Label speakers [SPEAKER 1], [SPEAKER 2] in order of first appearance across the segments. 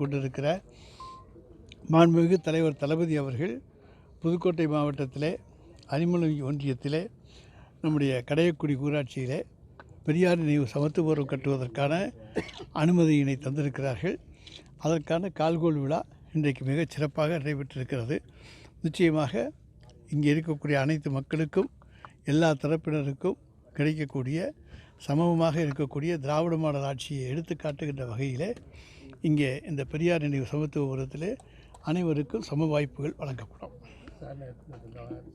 [SPEAKER 1] கொண்டிருக்கிற மாண்புமிகு தலைவர் தளபதி அவர்கள் புதுக்கோட்டை மாவட்டத்திலே அரிமலை ஒன்றியத்திலே நம்முடைய கடையக்குடி ஊராட்சியிலே பெரியார் நினைவு சமத்துவபுரம் கட்டுவதற்கான அனுமதியினை தந்திருக்கிறார்கள். அதற்கான கால்கோள் விழா இன்றைக்கு மிகச் சிறப்பாக நடைபெற்றிருக்கிறது. நிச்சயமாக இங்கே இருக்கக்கூடிய அனைத்து மக்களுக்கும் எல்லா தரப்பினருக்கும் கிடைக்கக்கூடிய சமமாக இருக்கக்கூடிய திராவிட மாடல் ஆட்சியை எடுத்து காட்டுகின்ற வகையிலே இங்கே இந்த பெரியார் நினைவு சமத்துவபுரத்திலே அனைவருக்கும் சம வாய்ப்புகள் வழங்கப்படும்.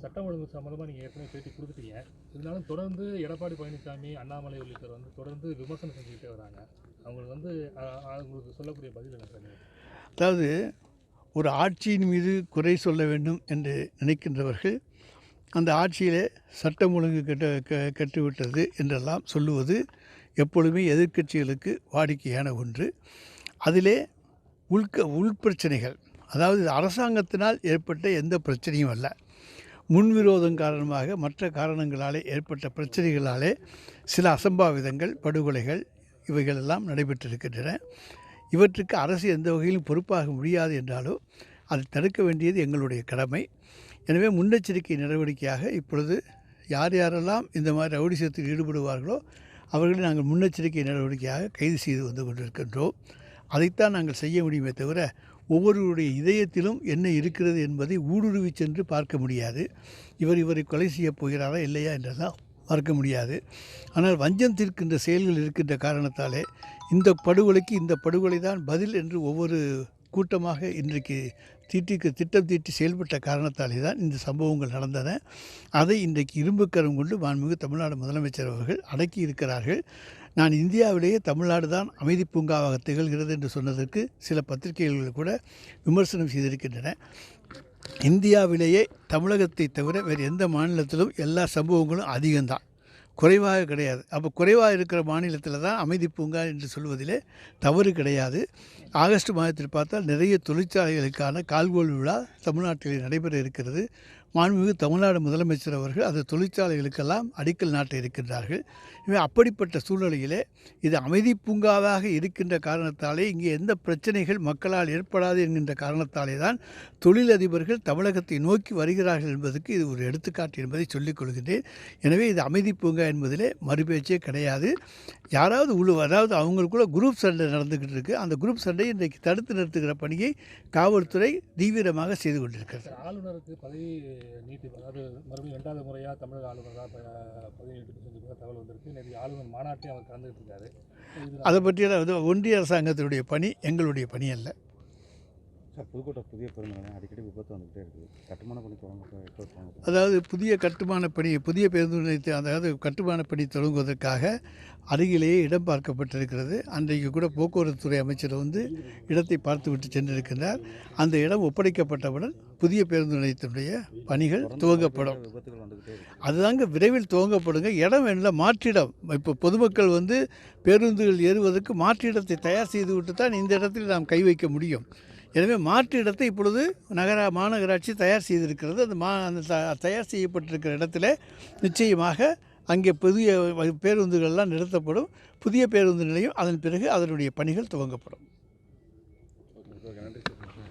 [SPEAKER 2] சட்டம் ஒழுங்கு சம்பந்தமாக நீங்கள் ஏற்கனவே பேட்டி கொடுத்துட்டீங்க. இருந்தாலும் தொடர்ந்து எடப்பாடி பழனிசாமி, அண்ணாமலை உள்ளிட்டவர் தொடர்ந்து விமர்சனம் செஞ்சுக்கிட்டே வராங்க. அவங்களுக்கு சொல்லக்கூடிய பதில் என்ன சார்?
[SPEAKER 1] அதாவது ஒரு ஆட்சியின் மீது குறை சொல்ல வேண்டும் என்று நினைக்கின்றவர்கள் அந்த ஆட்சியிலே சட்டம் ஒழுங்கு கெட்டுவிட்டது என்றெல்லாம் சொல்லுவது எப்பொழுதுமே எதிர்க்கட்சிகளுக்கு வாடிக்கையான ஒன்று. அதிலே உள்பிரச்சனைகள், அதாவது அரசாங்கத்தினால் ஏற்பட்ட எந்த பிரச்சனையும் அல்ல, முன்விரோதம் காரணமாக மற்ற காரணங்களாலே ஏற்பட்ட பிரச்சனைகளாலே சில அசம்பாவிதங்கள், படுகொலைகள் இவைகளெல்லாம் நடைபெற்றிருக்கின்றன. இவற்றுக்கு அரசு எந்த வகையிலும் பொறுப்பாக முடியாது என்றாலும் அதை தடுக்க வேண்டியது எங்களுடைய கடமை. எனவே முன்னெச்சரிக்கை நடவடிக்கையாக இப்பொழுது யாரெல்லாம் இந்த மாதிரி ரவுடிசத்தில் ஈடுபடுவார்களோ அவர்களை நாங்கள் முன்னெச்சரிக்கை நடவடிக்கையாக கைது செய்து வந்து கொண்டிருக்கின்றோம். அதைத்தான் நாங்கள் செய்ய முடியுமே தவிர ஒவ்வொருவருடைய இதயத்திலும் என்ன இருக்கிறது என்பதை ஊடுருவி சென்று பார்க்க முடியாது. இவரை கொலை செய்யப் போகிறாரா இல்லையா என்றெல்லாம் பார்க்க முடியாது. ஆனால் வஞ்சம் தீர்க்கின்ற செயல்கள் இருக்கின்ற காரணத்தாலே இந்த படுகொலைக்கு இந்த படுகொலை தான் பதில் என்று ஒவ்வொரு கூட்டமாக இன்றைக்கு திட்டம் தீட்டி செயல்பட்ட காரணத்தாலே தான் இந்த சம்பவங்கள் நடந்தன. அதை இன்றைக்கு இரும்புக்கரம் கொண்டு மாண்புமிகு தமிழ்நாடு முதலமைச்சர் அவர்கள் அடக்கி இருக்கிறார்கள். நான் இந்தியாவிலேயே தமிழ்நாடு தான் அமைதி பூங்காவாக திகழ்கிறது என்று சொன்னதற்கு சில பத்திரிகைகள் கூட விமர்சனம் செய்திருக்கின்றன. இந்தியாவிலேயே தமிழகத்தை தவிர வேறு எந்த மாநிலத்திலும் எல்லா சம்பவங்களும் அதிகம்தான், குறைவாக கிடையாது. அப்போ குறைவாக இருக்கிற மாநிலத்தில் தான் அமைதி பூங்கா என்று சொல்வதிலே தவறு கிடையாது. ஆகஸ்ட் மாதத்தில் பார்த்தால் நிறைய தொழிற்சாலைகளுக்கான கால்கோள் விழா தமிழ்நாட்டில் நடைபெற இருக்கிறது. மாண்புமிகு தமிழ்நாடு முதலமைச்சர் அவர்கள் அந்த தொழிற்சாலைகளுக்கெல்லாம் அடிக்கல் நாட்ட இருக்கின்றார்கள். எனவே அப்படிப்பட்ட சூழ்நிலையிலே இது அமைதி பூங்காவாக இருக்கின்ற காரணத்தாலே இங்கே எந்த பிரச்சனைகள் மக்களால் ஏற்படாது என்கின்ற காரணத்தாலே தான் தொழிலதிபர்கள் தமிழகத்தை நோக்கி வருகிறார்கள் என்பதற்கு இது ஒரு எடுத்துக்காட்டு என்பதை சொல்லிக் கொள்கின்றேன். எனவே இது அமைதி பூங்கா என்பதிலே மறுபேச்சே கிடையாது. யாராவது அதாவது அவங்களுக்குள்ள குரூப் சண்டை நடந்துக்கிட்டு இருக்குது. அந்த குரூப் சண்டை இன்றைக்கு தடுத்து நிறுத்துகிற பணியை காவல்துறை தீவிரமாக செய்து கொண்டிருக்கிறது.
[SPEAKER 2] ஆளுநருக்கு பதவி நீட்டி, அதாவது மறுபடியும் 2வது முறையாக தமிழக ஆளுநராக பதவி நீட்டிப்பு செஞ்சு தகவல் வந்திருக்கு. நேற்று ஆளுநர் மாநாட்டை அவர் கலந்துகிட்டு இருக்காரு.
[SPEAKER 1] அதை பற்றியெல்லாம் ஒன்றிய அரசாங்கத்தினுடைய பணி, எங்களுடைய பணி அல்ல.
[SPEAKER 3] சார், புதுக்கோட்டை புதிய பேருந்து அடிக்கடி விபத்து வந்துகிட்டே இருக்குது. கட்டுமான பணி தொடங்க,
[SPEAKER 1] அதாவது புதிய பேருந்து நிலையத்தை, அதாவது கட்டுமான பணி தொடங்குவதற்காக அருகிலேயே இடம் பார்க்கப்பட்டிருக்கிறது. அன்றைக்கு கூட போக்குவரத்துறை அமைச்சர் வந்து இடத்தை பார்த்துவிட்டு சென்றிருக்கிறார். அந்த இடம் ஒப்படைக்கப்பட்டவுடன் புதிய பேருந்து நிலையத்தினுடைய பணிகள் துவங்கப்படும். அதுதாங்க விரைவில் துவங்கப்படுங்க. இடம் வேணும், மாற்றிடம். இப்போ பொதுமக்கள் வந்து பேருந்துகள் ஏறுவதற்கு மாற்றிடத்தை தயார் செய்துவிட்டு தான் இந்த இடத்தில் நாம் கை வைக்க முடியும். எனவே மாற்று இடத்தை இப்பொழுது மாநகராட்சி தயார் செய்திருக்கிறது. அந்த தயார் செய்யப்பட்டிருக்கிற இடத்துல நிச்சயமாக அங்கே புதிய பேருந்துகள்லாம் நிறுத்தப்படும். புதிய பேருந்து நிலையம் அதன் பிறகு அதனுடைய பணிகள் துவங்கப்படும்.